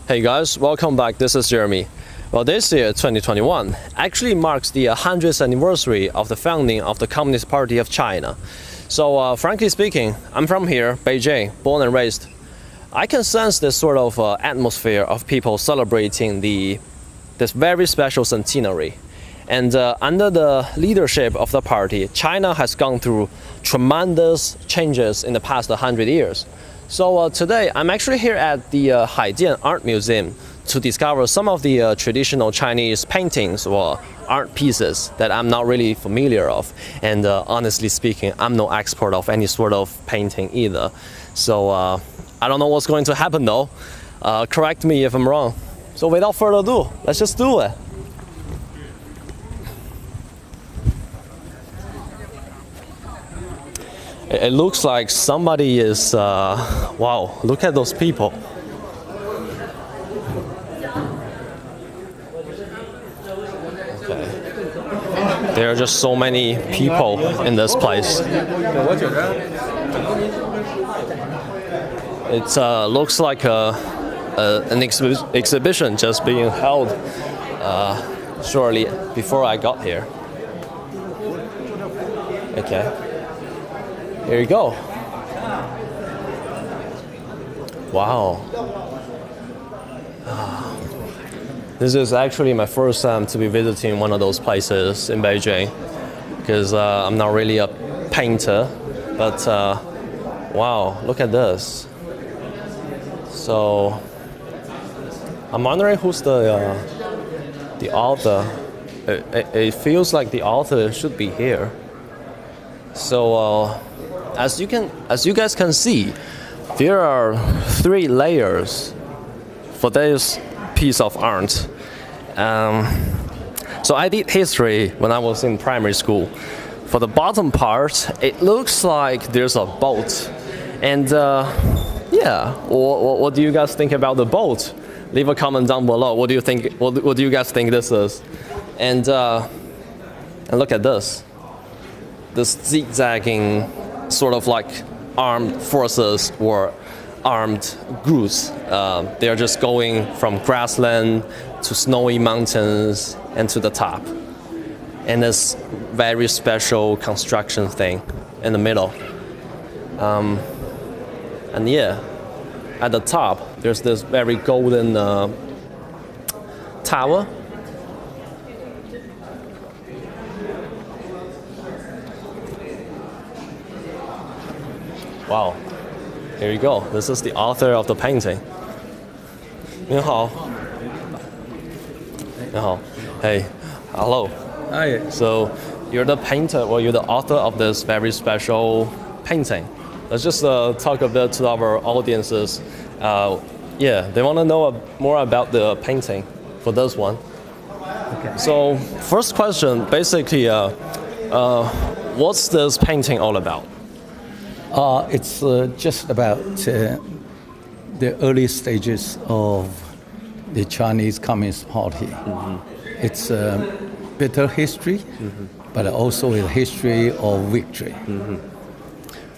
Hey guys, welcome back. This is Jeremy. Well, this year, 2021, actually marks the 100th anniversary of the founding of the Communist Party of China. So, frankly speaking, I'm from here, Beijing, born and raised. I can sense this sort of atmosphere of people celebrating this very special centenary. And under the leadership of the party, China has gone through tremendous changes in the past 100 years. So today, I'm actually here at the Haidian Art Museum to discover some of the traditional Chinese paintings or art pieces that I'm not really familiar of. And honestly speaking, I'm no expert of any sort of painting either. So I don't know what's going to happen though. Correct me if I'm wrong. So without further ado, let's just do it. It looks like somebody is, wow, look at those people. Okay. There are just so many people in this place. It looks like an exhibition just being held shortly before I got here. Okay. Here you go. Wow. This is actually my first time to be visiting one of those places in Beijing because I'm not really a painter, but wow, look at this. So I'm wondering who's the author. It feels like the author should be here. So as you guys can see, there are 3 layers for this piece of art. So I did history when I was in primary school. For the bottom part, it looks like there's a boat. And yeah, what do you guys think about the boat? Leave a comment down below. What do you think? What do you guys think this is? And look at this. This zigzagging sort of like armed forces or armed groups. They're just going from grassland to snowy mountains and to the top. And this very special construction thing in the middle. And yeah, at the top, there's this very golden tower. Wow, here you go. This is the author of the painting. 你好. 你好. Hey, hello. Hi. So you're the painter, or you're the author of this very special painting. Let's just talk a bit to our audiences. Yeah, they want to know more about the painting for this one. Okay. So first question, basically, what's this painting all about? It's just about the early stages of the Chinese Communist Party. Mm-hmm. It's a bitter history, but also a history of victory. Mm-hmm.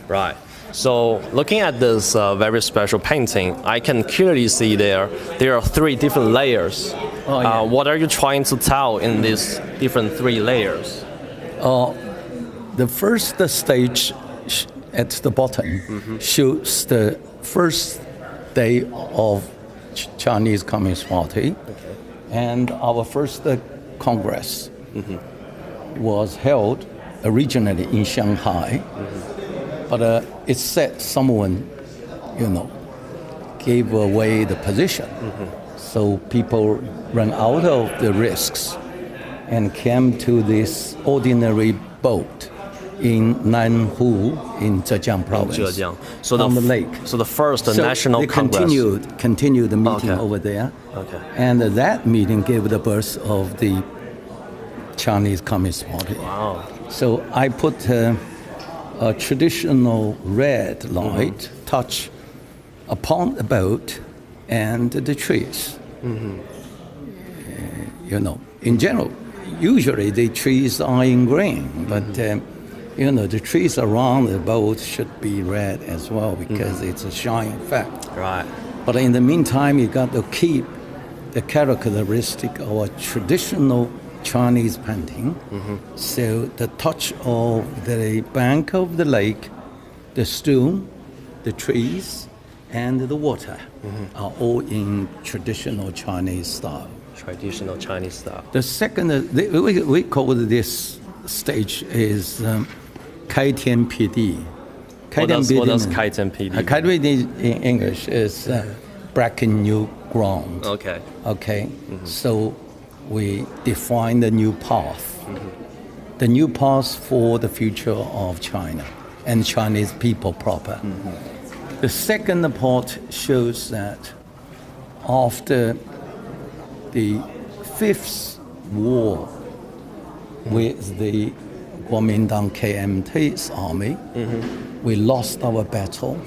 Right. So looking at this very special painting, I can clearly see there are 3 different layers. Oh, yeah. What are you trying to tell in these different 3 layers? The first stage at the bottom shows the first day of Chinese Communist Party, and our first Congress was held originally in Shanghai, but it's said someone, gave away the position, so people ran out of the risks and came to this ordinary boat in Nanhu in Zhejiang province. So on the lake. So the first So national they Congress. continued the meeting Okay. over there. Okay. And that meeting gave the birth of the Chinese Communist Party. Wow. So I put a traditional red light touch upon the boat and the trees. In general, usually the trees are in green, but the trees around the boat should be red as well because it's a shine effect. Right. But in the meantime, you got to keep the characteristic of a traditional Chinese painting. So the touch of the bank of the lake, the stone, the trees, and the water are all in traditional Chinese style. Traditional Chinese style. The second, we call this stage is Haidian PD. What does Haidian PD mean? Haidian in English is breaking new ground. Okay. Okay, so we define the new path. The new path for the future of China and Chinese people proper. The second part shows that after the Fifth War with the Kuomintang KMT's army, we lost our battle,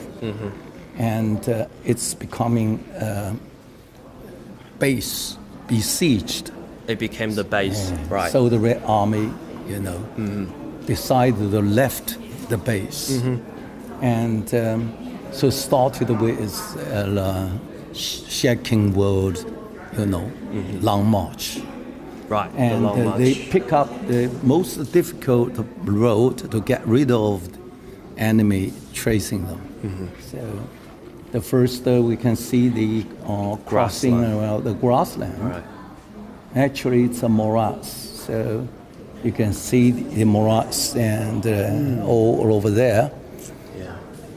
and it's becoming base, besieged. It became the base, right? So the Red Army, decided to left the base, and so started with shaking world, long march. Right, And the long march. they pick up the most difficult road to get rid of enemy tracing them. So the first we can see the crossing Grassland. around the grassland. Right. Actually, it's a morass. So you can see the morass and all over there. Yeah.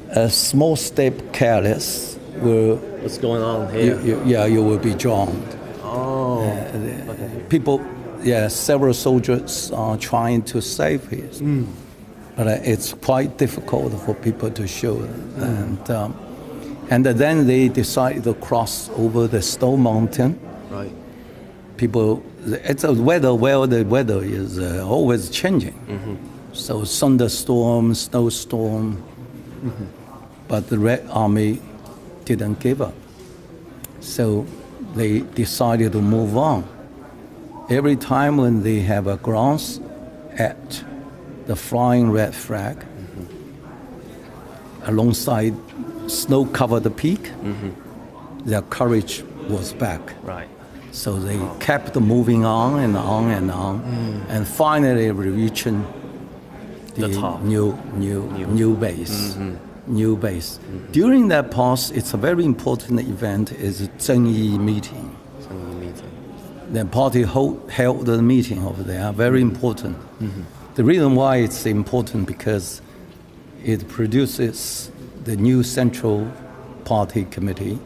A small step careless will What's going on here? you will be drowned. Oh. People, several soldiers are trying to save him, but it's quite difficult for people to show. And then they decide to cross over the Snow Mountain. Right. People, it's a weather where the weather is always changing. So thunderstorm, snowstorm, but the Red Army didn't give up. So they decided to move on. Every time when they have a glance at the flying red flag alongside snow-covered peak, their courage was back. Right. So they kept moving on and on and on, and finally reaching the top. new base. New base. During that pause, it's a very important event. Is a Zhengyi meeting. The party held the meeting over there. Very important. The reason why it's important because it produces the new Central Party Committee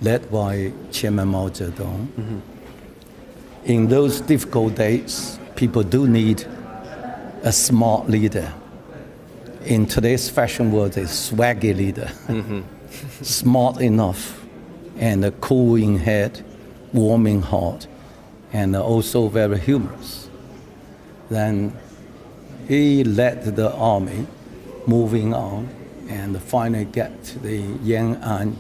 led by Chairman Mao Zedong. In those difficult days, people do need a smart leader. In today's fashion world, a swaggy leader, smart enough, and a cool in head, warm in heart, and also very humorous. Then he led the army moving on and finally get to the Yan'an.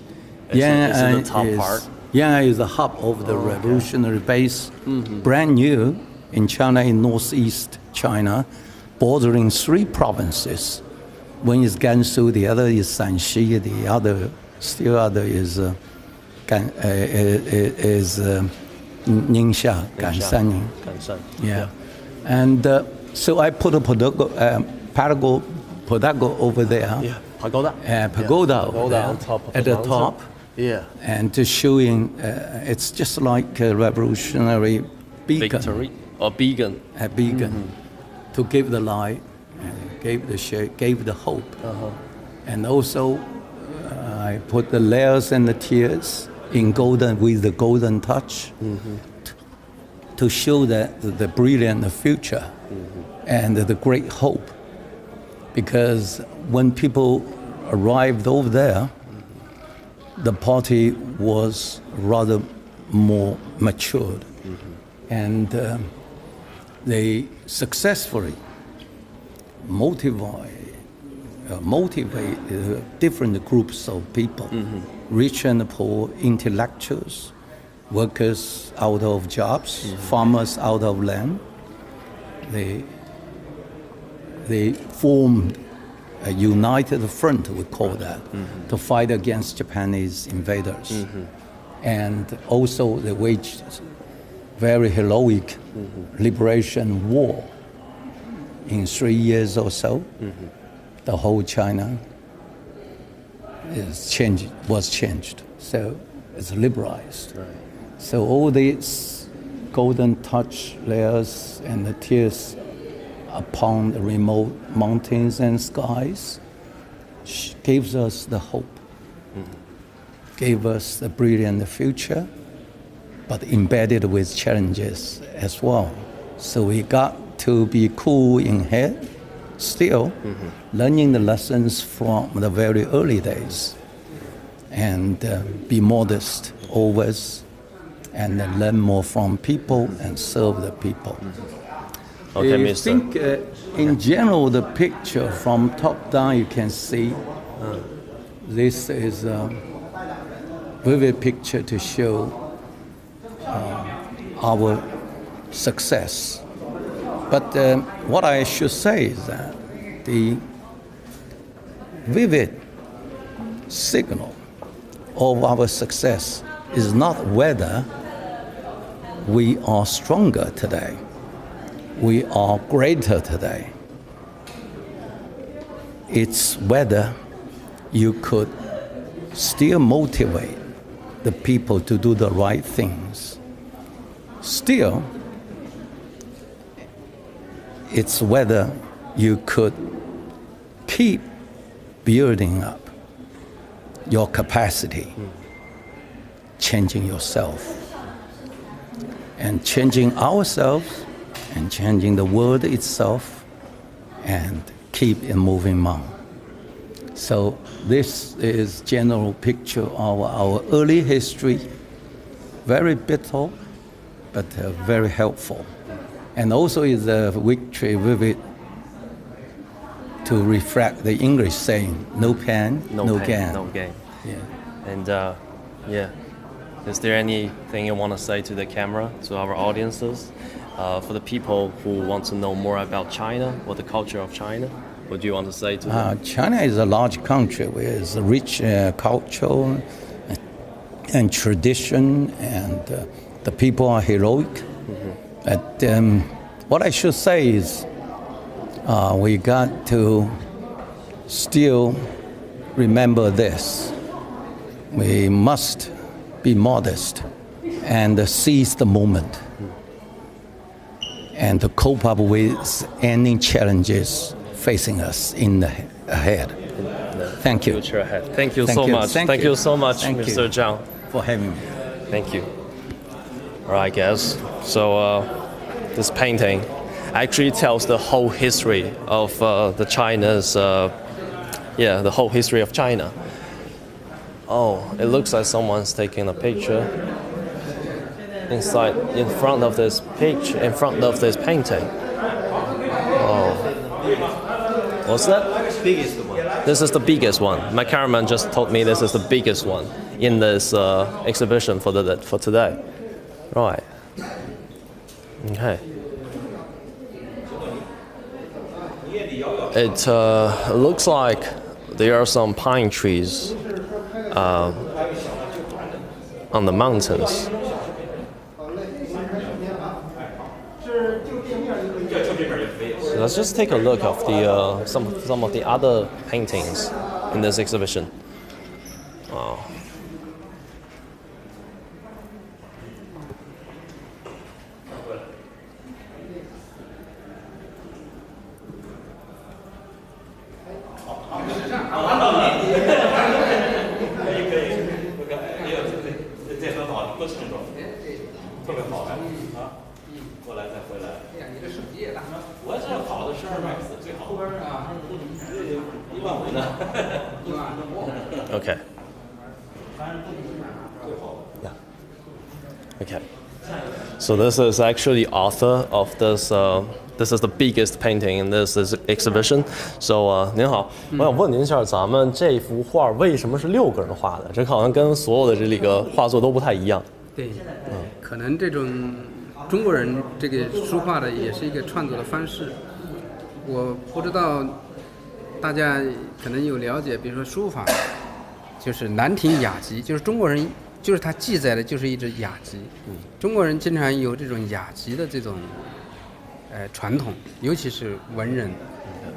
Yan'an is the top part? Yan'an is the hub of the revolutionary base, brand new in China, in northeast China, bordering 3 provinces. One is Gansu, the other is Shanxi, the other is Ningxia, Gansan. Yeah. And so I put a pagoda over there. Yeah. Pagoda? Pagoda on top of at the the mountain. top. Yeah. And to showing it's just like a revolutionary beacon. Victory or beacon. A beacon to give the light, gave the shade, gave the hope. And also I put the layers and the tears in golden with the golden touch to show that the brilliant future and the great hope. Because when people arrived over there, the party was rather more matured, and they successfully motivate different groups of people, rich and poor, intellectuals, workers out of jobs, farmers out of land. They formed a united front, we call that, to fight against Japanese invaders. And also they waged very heroic liberation war in 3 years or so. The whole China was changed. So it's liberalized. Right. So all these golden touch layers and the tears upon the remote mountains and skies gives us the hope, gave us the brilliant future, but embedded with challenges as well. So we got to be cool in head, still learning the lessons from the very early days, and be modest always, and then learn more from people and serve the people. Okay, I Mr. think in general, the picture from top down, you can see this is a vivid picture to show our success. But what I should say is that the vivid signal of our success is not whether we are stronger today, we are greater today. It's whether you could still motivate the people to do the right things. Still, it's whether you could keep building up your capacity, changing yourself, and changing ourselves, and changing the world itself, and keep it moving on. So this is general picture of our early history, very bitter, but very helpful. And also is a victory vivid to reflect the English saying, no pain, no gain. No gain. Yeah. And yeah, is there anything you want to say to the camera, to our audiences, for the people who want to know more about China or the culture of China? What do you want to say to them? China is a large country with rich culture and tradition, and the people are heroic. But what I should say is we got to still remember this. We must be modest and seize the moment and to cope up with any challenges facing us in the ahead. Thank you. Future ahead. Thank you so much. Thank you so much, Mr. Zhang, for having me. Thank you. All right, guys. So this painting actually tells the whole history of the China's, the whole history of China. Oh, it looks like someone's taking a picture in front of this painting. Oh, what's that? Biggest one. This is the biggest one. My cameraman just told me this is the biggest one in this exhibition for today. Right. Okay. It looks like there are some pine trees on the mountains. So let's just take a look of the some of the other paintings in this exhibition. Oh. Okay. Yeah. Okay. So this is actually the author of this. This is the biggest painting in this exhibition. So 您好，我想问您一下，咱们这幅画为什么是6个人画的？这好像跟所有的这个画作都不太一样。对，可能这种中国人这个书画的也是一个创作的方式。我不知道大家可能有了解，比如说书法，就是兰亭雅集，就是中国人，就是他记载的就是一只雅集。中国人经常有这种雅集的这种传统，尤其是文人。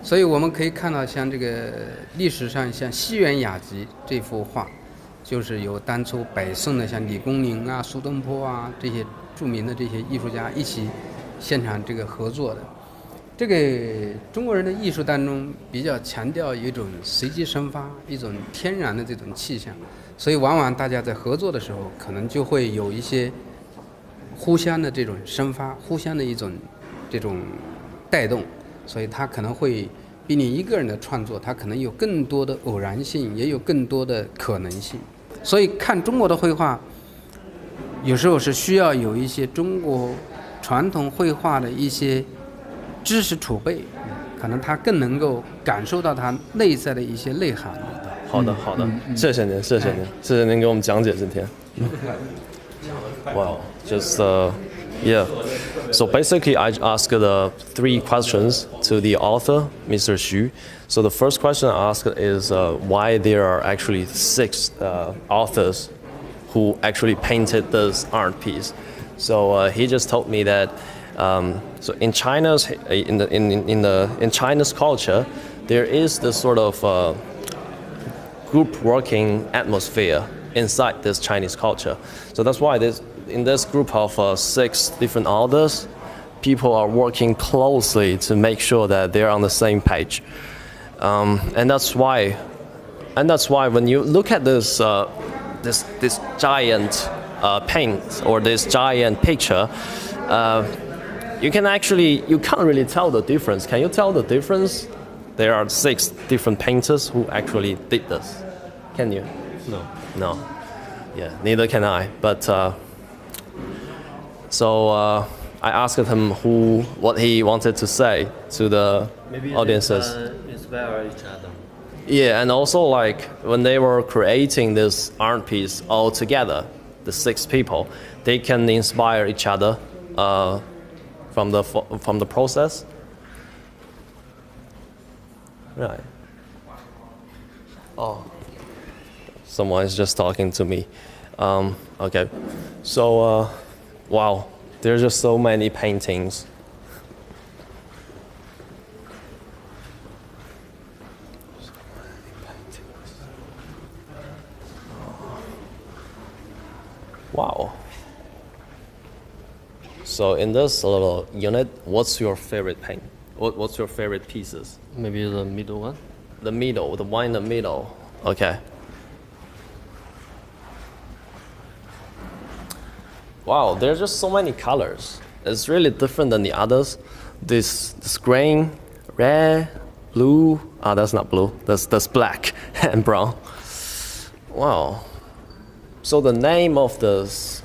所以我们可以看到，像这个历史上像西园雅集这幅画，就是由当初北宋的像李公麟啊、苏东坡啊这些著名的这些艺术家一起现场这个合作的。这个中国人的艺术当中比较强调一种随机生发，一种天然的这种气象，所以往往大家在合作的时候，可能就会有一些互相的这种生发，互相的一种这种带动。所以他可能会比你一个人的创作，他可能有更多的偶然性，也有更多的可能性。所以看中国的绘画，有时候是需要有一些中国传统绘画的一些知识储备，可能他更能够感受到它内在的一些内涵。好的，好的，谢谢您，谢谢您，谢谢您给我们讲解今天。Wow, just yeah. So basically, I asked the 3 questions to the author, Mr. Xu. So the first question I asked is why there are actually 6 authors who actually painted this art piece. So he just told me that so in China's in China's culture, there is this sort of group working atmosphere inside this Chinese culture. So that's why in this group of 6 different authors, people are working closely to make sure that they're on the same page. And that's why when you look at this giant paint or this giant picture, you can't really tell the difference. Can you tell the difference? There are 6 different painters who actually did this. Can you? No. Yeah, neither can I. But so I asked him what he wanted to say to the audiences. Inspire each other. Yeah, and also like when they were creating this art piece all together, the 6 people, they can inspire each other from the process. Right. Oh, someone is just talking to me. Okay, so wow, there's just so many paintings. Wow. So in this little unit, what's your favorite paint? What's your favorite pieces? Maybe the middle one. The middle, the one in the middle. Okay. Wow, there's just so many colors. It's really different than the others. This green, red, blue. Ah, that's not blue. That's black and brown. Wow. So the name of this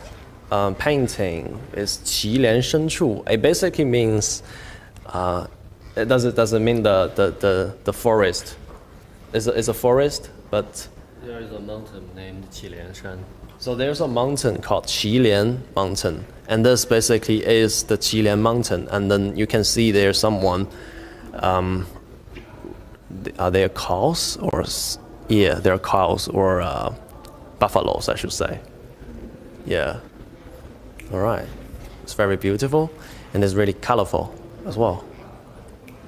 painting is 祁连深处. It basically means it doesn't mean the forest. It's a forest, but There is a mountain named 祁连山. so there's a mountain called 祁连 Mountain, and this basically is the 祁连 Mountain. And then you can see there's someone. Are they cows or yeah, they're cows or buffaloes, I should say. Yeah. All right. It's very beautiful and it's really colorful as well.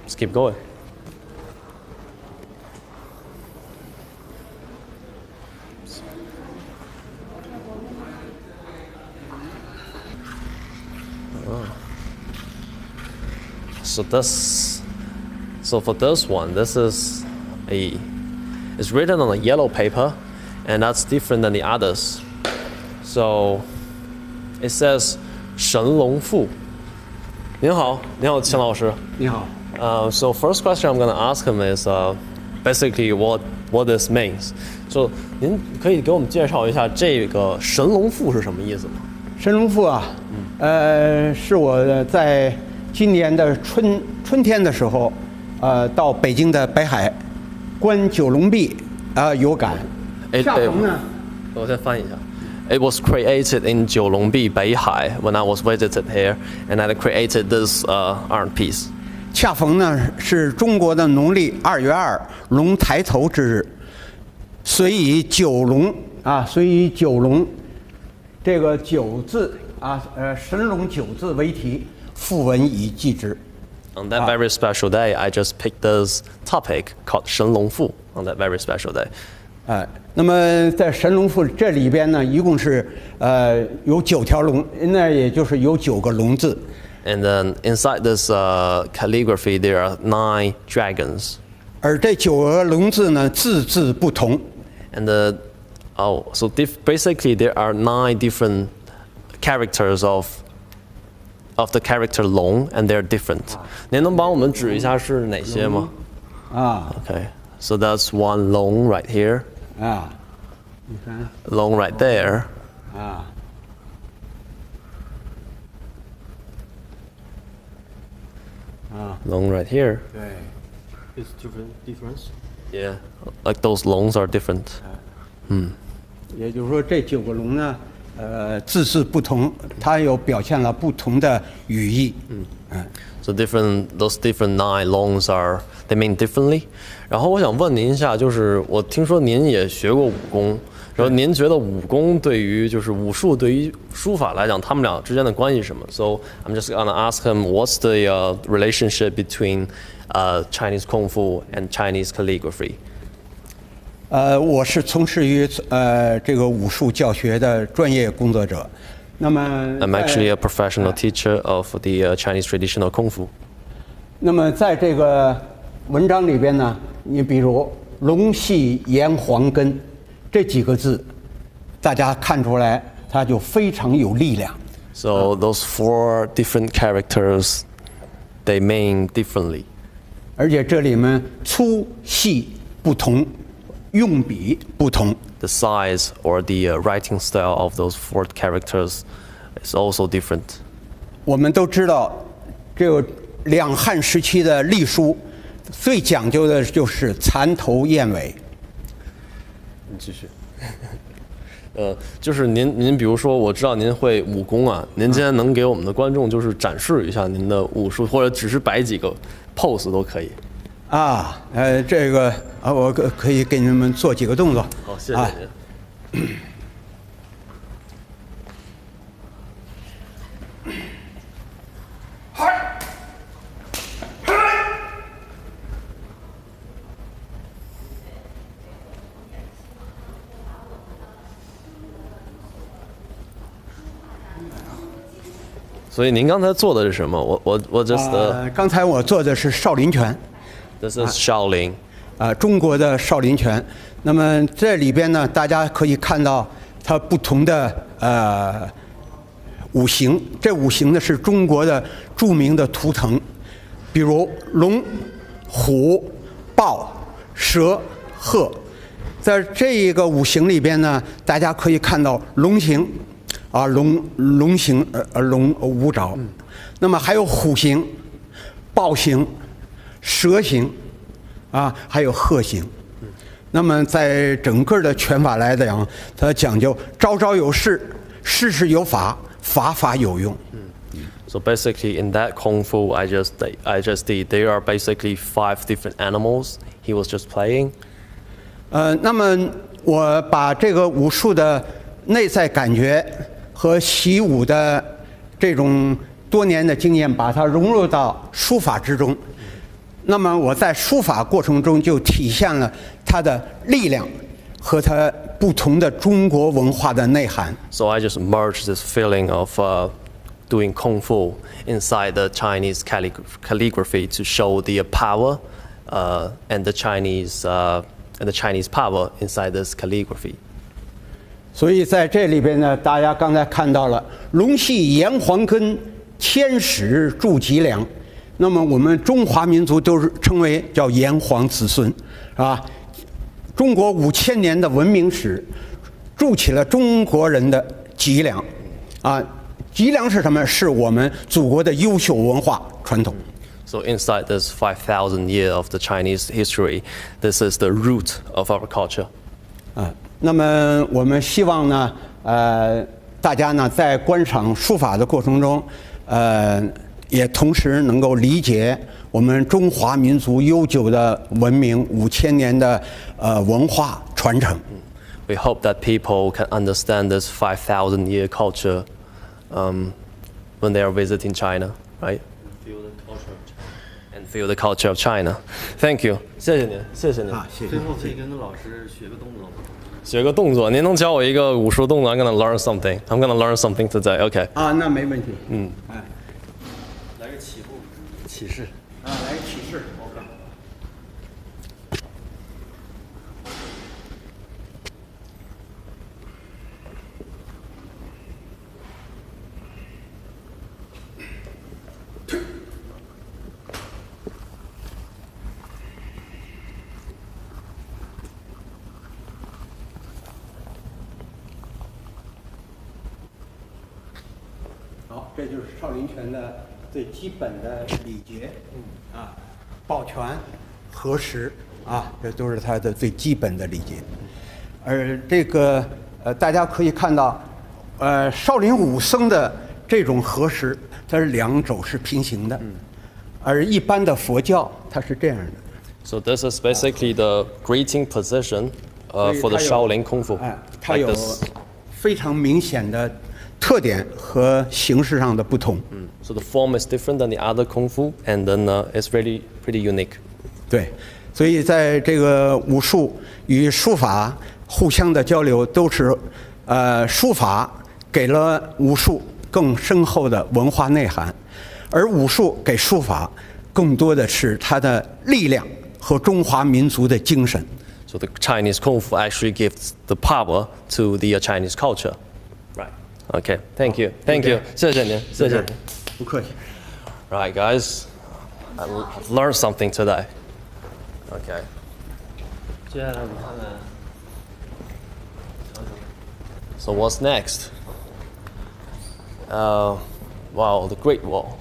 Let's keep going. So for this one, it's written on a yellow paper, and that's different than the others. So it says 神龙赋. 您好，秦老师。你好。So first question I'm going to ask him is basically what this means. So 您可以给我们介绍一下这个神龙赋是什么意思吗？神龙赋啊，是我在今年的春天的时候，到北京的北海观九龙壁有感。下层呢，我先翻译一下。It was created in 九龙壁 Beihai when I was visited here, and I created this art piece. 恰逢呢是中国的农历2月2龙抬头之日，遂以九龙这个九字神龙九字为题，赋文以祭之。On that very special day, I just picked this topic called 神龙赋 on that very special day. 那么在神龙赋这里边呢，一共是有9条龙，那也就是有9个龙字。And then inside this calligraphy, there are 9 dragons. 而这9个龙字呢，字字不同。And so basically there are 9 different characters of the character 龙 and they're different. 您能帮我们指一下是哪些吗？ Okay, so that's one 龙 right here. 你看 Long right there. 龙 right here. 对。 It's difference. Yeah, like those longs are different. 也就是说，这9个龙呢，字字不同，它有表现了不同的语义。So those different 9 longs they mean differently. 然后我想问您一下，就是我听说您也学过武功，然后您觉得武功对于就是武术对于书法来讲，他们俩之间的关系是什么 ？So I'm just gonna ask him what's the relationship between Chinese Kung Fu and Chinese calligraphy. 我是从事于这个武术教学的专业工作者。那么 I'm actually a professional teacher of the Chinese traditional Kung Fu. 那么在这个文章里边呢，你比如“龙系炎黄根”这几个字，大家看出来它就非常有力量。So those 4 different characters, they mean differently. 而且这里面粗细不同，用笔不同。The size or the writing style of those 4 characters is also different. 我们都知道，这个两汉时期的隶书最讲究的就是蚕头燕尾。你继续。就是您比如说，我知道您会武功啊，您今天能给我们的观众就是展示一下您的武术，或者只是摆几个 pose 都可以。这个我可以给你们做几个动作。好，谢谢您。所以您刚才做的是什么？我 just 刚才我做的是少林拳。This is Shaolin. 中国的少林拳。那么这里边呢，大家可以看到它不同的五行。这五行呢是中国的著名的图腾，比如龙、虎、豹、蛇、鹤。在这一个五行里边呢，大家可以看到龙形，龙形，龙五爪。那么还有虎形、豹形、蛇形，还有鹤形。那么在整个的拳法来讲，它讲究招招有式，式式有法，法法有用。So basically, in that kung fu I just did, there are basically 5 different animals he was just playing. 那么我把这个武术的内在感觉和习武的这种多年的经验，把它融入到书法之中。那么我在书法过程中就体现了它的力量和它不同的中国文化的内涵。So I just merged this feeling of doing kung fu inside the Chinese calligraphy to show the power and the Chinese power inside this calligraphy. 所以在这里边呢，大家刚才看到了龙系炎黄根，天使铸脊梁。那么我们中华民族都是称为叫炎黄子孙，是吧？中国5000年的文明史，筑起了中国人的脊梁，脊梁是什么？是我们祖国的优秀文化传统。So inside this 5,000 years of the Chinese history, this is the root of our culture. 那么我们希望呢，大家呢在观赏书法的过程中，也同时能够理解我们中华民族悠久的文明5000年的文化传承。We hope that people can understand this 5,000-year culture when they are visiting China, right? And feel the culture of China. Thank you. 谢谢您，谢谢您。谢谢最。后可以跟老师学个动作吗？学个动作，您能教我一个武术动作 ？I'm gonna learn something. I'm gonna learn something today. Okay. 那没问题。来个起步，起势。来起势。OK。好，这就是少林拳的最基本的礼节，抱拳、合十这都是它的最基本的礼节。而这个大家可以看到，少林武僧的这种合十，它是2肘是平行的，而一般的佛教它是这样的。So this is basically the greeting position for the Shaolin Kung Fu. 它 Like 有 this. 非常明显的特点和形式上的不同。So the form is different than the other Kung Fu, and then it's really pretty unique. 对，所以在这个武术与书法互相的交流，都是书法给了武术更深厚的文化内涵，而武术给书法更多的是它的力量和中华民族的精神。So the Chinese Kung Fu actually gives the power to the Chinese culture. Right. Okay. Thank you. Thank you. 谢谢您，谢谢您。不客气。Right, guys. I've learned something today. Okay. 接下来我们看看。 So what's next? Wow, the Great Wall.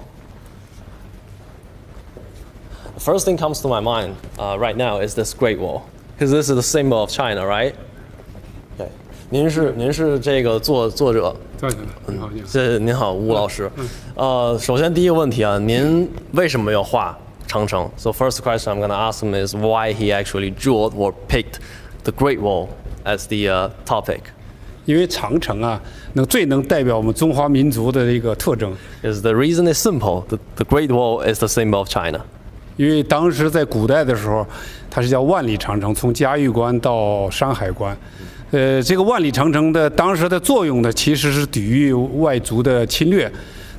The first thing comes to my mind right now is this Great Wall, because this is the symbol of China, right? Okay. 您是这个作者。您好，吴老师。首先第一个问题啊，您为什么要画长城 ？So first question I'm gonna ask him is why he actually drew or picked the Great Wall as the topic. 因为长城啊，最能代表我们中华民族的一个特征。Because the reason is simple. The Great Wall is the symbol of China. 因为当时在古代的时候，它是叫万里长城，从嘉峪关到山海关。这个万里长城的当时的作用呢，其实是抵御外族的侵略。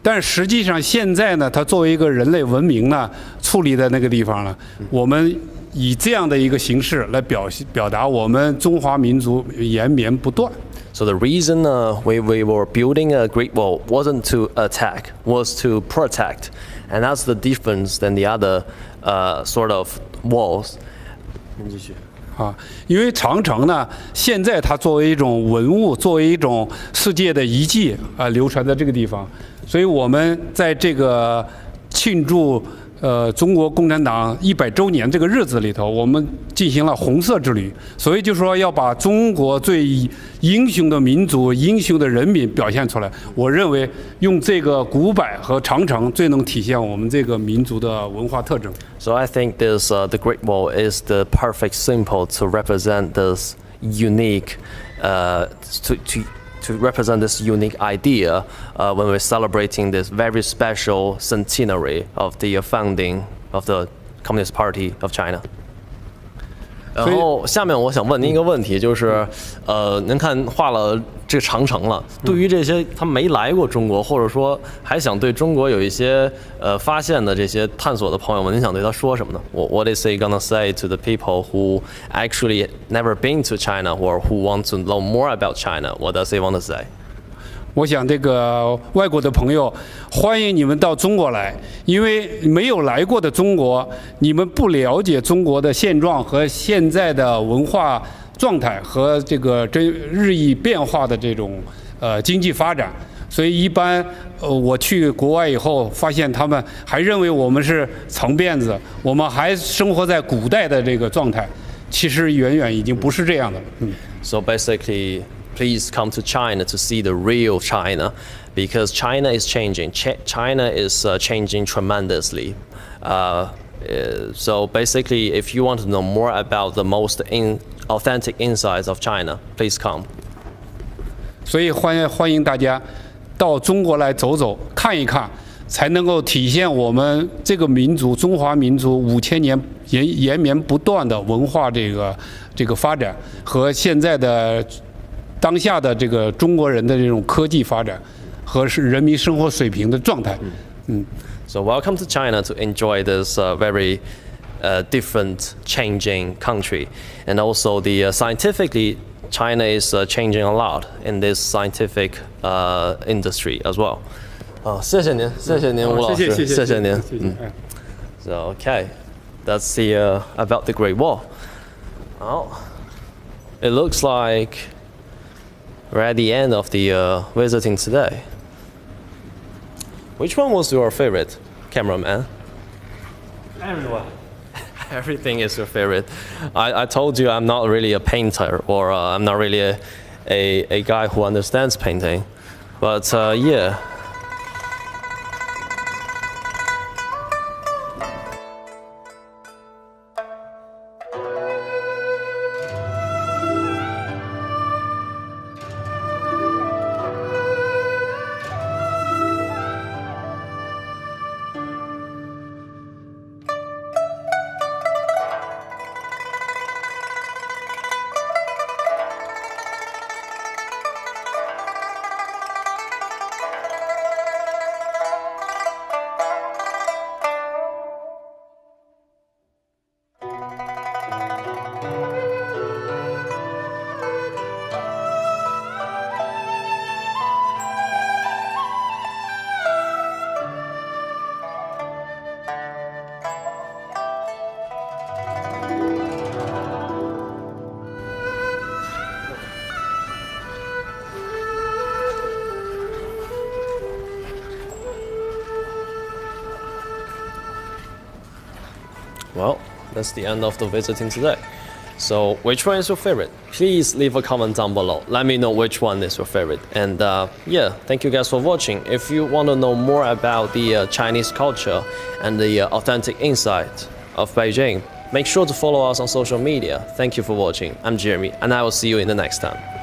但是实际上现在呢，它作为一个人类文明呢，矗立在那个地方了。我们以这样的一个形式来表达我们中华民族延绵不断。So the reason we were building a Great Wall wasn't to attack, was to protect, and that's the difference than the other sort of walls. 您继续。因为长城呢，现在它作为一种文物，作为一种世界的遗迹流传在这个地方，所以我们在这个庆祝中国共产党100周年这个日子里头，我们进行了红色之旅，所以就说要把中国最英雄的民族、英雄的人民表现出来。我认为用这个古柏和长城最能体现我们这个民族的文化特征。So I think this the Great Wall is the perfect symbol to represent this unique to represent this unique idea when we're celebrating this very special centenary of the founding of the Communist Party of China. 然后下面我想问您一个问题，就是您看画了这个长城了，对于这些他没来过中国，或者说还想对中国有一些发现的这些探索的朋友们，您想对他说什么呢？What is he gonna say to the people who actually never been to China or who want to know more about China? What does he want to say? 我想这个外国的朋友，欢迎你们到中国来，因为没有来过的中国，你们不了解中国的现状和现在的文化状态和这个日益变化的这种经济发展。所以一般我去国外以后，发现他们还认为我们是长辫子，我们还生活在古代的这个状态，其实远远已经不是这样的了。So basically. please come to China to see the real China, because China is changing. China is changing tremendously. So basically, if you want to know more about the most authentic insides of China, please come. 所以欢迎大家到中国来走走看一看，才能够体现我们这个民族中华民族5000年延绵不断的文化这个发展和现在的当下的这个中国人的这种科技发展和人民生活水平的状态。So welcome to China to enjoy this very different, changing country, and also the scientifically, China is changing a lot in this scientific industry as well. 谢谢您，谢谢您，吴老师，谢谢您。So okay, that's the about the Great Wall. Oh, it looks like we're at the end of the visiting today. Which one was your favorite, cameraman? Everyone. Everything is your favorite. I told you I'm not really a painter, or I'm not really a guy who understands painting. But yeah. Well, that's the end of the visiting today. So which one is your favorite? Please leave a comment down below. Let me know which one is your favorite. And yeah, thank you guys for watching. If you want to know more about the Chinese culture and the authentic insight of Beijing, make sure to follow us on social media. Thank you for watching. I'm Jeremy, and I will see you in the next time.